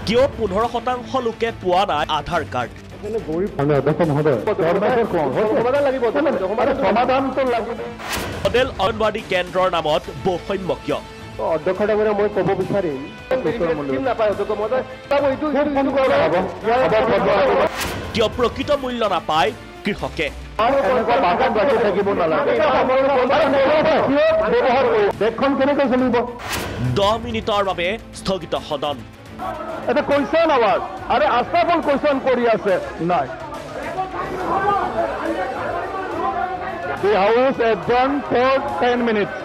কিয় 15% লোকে পোৱা নাই আধাৰ কাৰ্ড মডেল অংগনবাড়ী কেন্দ্ৰৰ নামত বৈষম্য কিয় কিয় প্ৰকৃত মূল্য নাপায় কৃষকে 10 মিনিটৰ বাবে স্থগিত সদন এটা কোয়েশ্চন আওয়াজ আরে আস্তাবল কোয়েশ্চন করি আছে নাই The House adjourned for 10 minutes.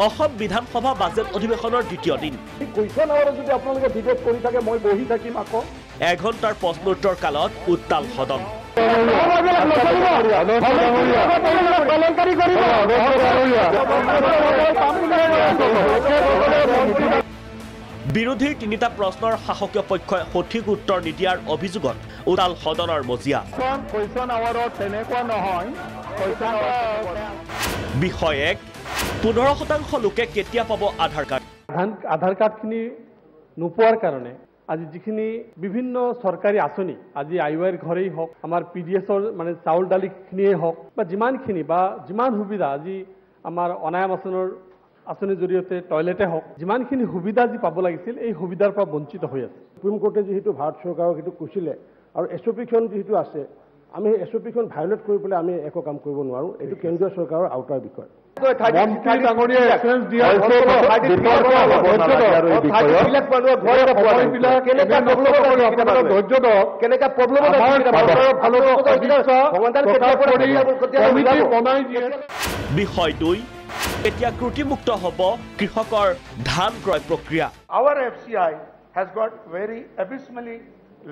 Assam Vidhan Sabha budget অধিৱেশনৰ দ্বিতীয় দিন কোয়েশ্চন আওয়াজ যদি আপোনালোকে ডিবেট কৰি থাকে মই বহি থাকিম আকৌ 1 ঘণ্টাৰ প্ৰশ্নোত্তৰ কালত উত্তাল সদন বিৰোধীৰ তিনিটা প্ৰশ্নৰ শাসকীয় পক্ষই সঠিক উত্তৰ নিদিয়াৰ অভিযোগত উত্তাল সদনৰ মজিয়া বিষয় 1 15% লোকে কেতিয়া পাব আধাৰ কাৰ্ড আধাৰ কাৰ্ডখিনি নোপোৱাৰ কাৰণে আজি যিখিনি বিভিন্ন চৰকাৰী আঁচনি আজি আইওয়াৰ ঘৰেই হওক আমাৰ পিডিএছৰ মানে চাউল দালিখিনিয়ে হওক বা যিমানখিনি বা যিমান সুবিধা আজি আমাৰ অনায়াম আঁচনিৰ জৰিয়তে টয়লেটে হওক যিমানখিনি সুবিধা যি পাব লাগিছিল এই সুবিধাৰ পৰা বঞ্চিত হৈ আছে সুপ্ৰিম কোৰ্টে যিহেতু ভাৰত চৰকাৰক সেইটো কৈছিলে আৰু এছঅপিখন যিহেতু আছে আমি এছঅপিখন ভায়োলেট কৰি পেলাই আমি একো কাম কৰিব নোৱাৰো এইটো কেন্দ্ৰীয় চৰকাৰৰ আউটাৰ বিষয় মন্ত্ৰী ডাঙৰীয়া এক্সেঞ্জ দিয়া বিষয় 2 এতিয়া ত্ৰুটিমুক্ত হ'ব কৃষকৰ ধান ক্ৰয় প্ৰক্ৰিয়া Our FCI has got very abysmally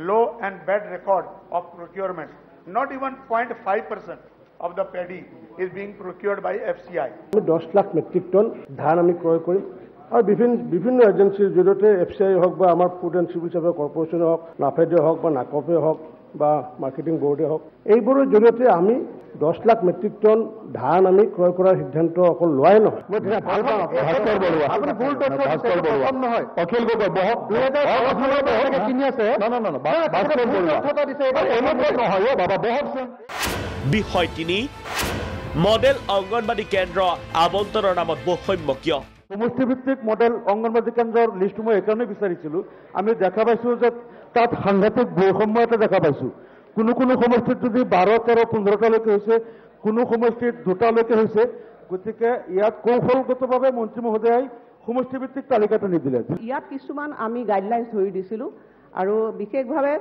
low and bad record of procurement. Not even 0.5% of the paddy is being procured by FCI. 10 lakh metric tonne ধান আমি ক্ৰয় কৰিম আৰু বিভিন্ন এজেন্সিৰ জৰিয়তে এফচিআই হওক বা আমাৰ ফুড এণ্ড চিভিল সাৰ্ভিচ কৰ্পোৰেশ্যনে হওক নাফেডে হওক বা নাকপে হওক বা মাৰ্কেটিং বোৰ্ডে হওক এইবোৰৰ জৰিয়তে আমি 10 লাখ মেট্ৰিক টন ধান আমি ক্ৰয় কৰাৰ সিদ্ধান্ত অকল লোৱাই নহয় বিষয় 3 মডেল অংগনবাড়ী কেন্দ্ৰ আবণ্টনৰ নামত বৈষম্য কিয় সমষ্টিভিত্তিক মডেল অংগনবাড়ী কেন্দ্ৰৰ লিষ্ট মই এইকাৰণে বিচাৰিছিলোঁ আমি দেখা পাইছোঁ যে তাত সাংঘাতিক বৈষম্য এটা দেখা পাইছোঁ কোনো সমষ্টিত যদি 12, 13, 15টালৈকে হৈছে কোনো সমষ্টিত 2টালৈকে হৈছে গতিকে ইয়াত কৌশলগতভাৱে মন্ত্ৰী মহোদয়াই সমষ্টিভিত্তিক তালিকাটো নিদিলে ইয়াত কিছুমান আমি গাইডলাইন্স ধৰি দিছিলোঁ আৰু বিশেষভাৱে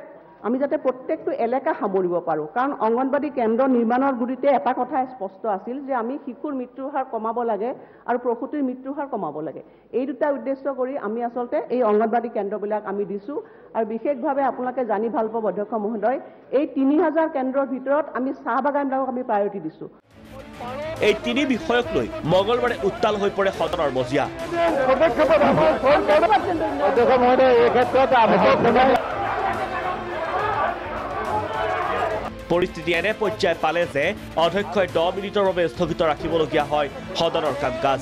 আমি যাতে প্ৰত্যেকটো এলেকা সামৰিব পাৰোঁ কাৰণ অংগনবাড়ী কেন্দ্ৰ নিৰ্মাণৰ গুৰিতে এটা কথা স্পষ্ট আছিল যে আমি শিশুৰ মৃত্যুৰ হাৰ কমাব লাগে আৰু প্ৰসূতিৰ মৃত্যুৰ হাৰ কমাব লাগে এই দুটা উদ্দেশ্য কৰি আমি আচলতে এই অংগনবাড়ী কেন্দ্ৰবিলাক আমি দিছোঁ আৰু বিশেষভাৱে আপোনালোকে জানি ভাল পাব অধ্যক্ষ মহোদয় এই 3000 কেন্দ্ৰৰ ভিতৰত আমি চাহ বাগানবিলাকক আমি প্ৰায়ৰিটি দিছোঁ এই 3 বিষয়ক লৈ মঙলবাৰে উত্তাল হৈ পৰে সদনৰ মজিয়া পৰিস্থিতি এনে পৰ্যায় পালে যে অধ্যক্ষই 10 মিনিটৰ বাবে স্থগিত ৰাখিবলগীয়া হয় সদনৰ কাম কাজ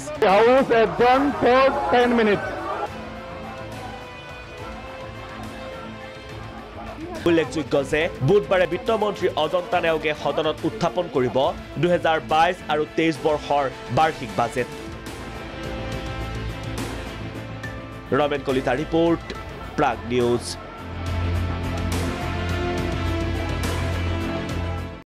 উল্লেখযোগ্য যে বুধবাৰে বিত্তমন্ত্ৰী অজন্তা নেওগে সদনত উত্থাপন কৰিব 2022 আৰু 23 বৰ্ষৰ বাৰ্ষিক budget Ramen Kalita report Prag news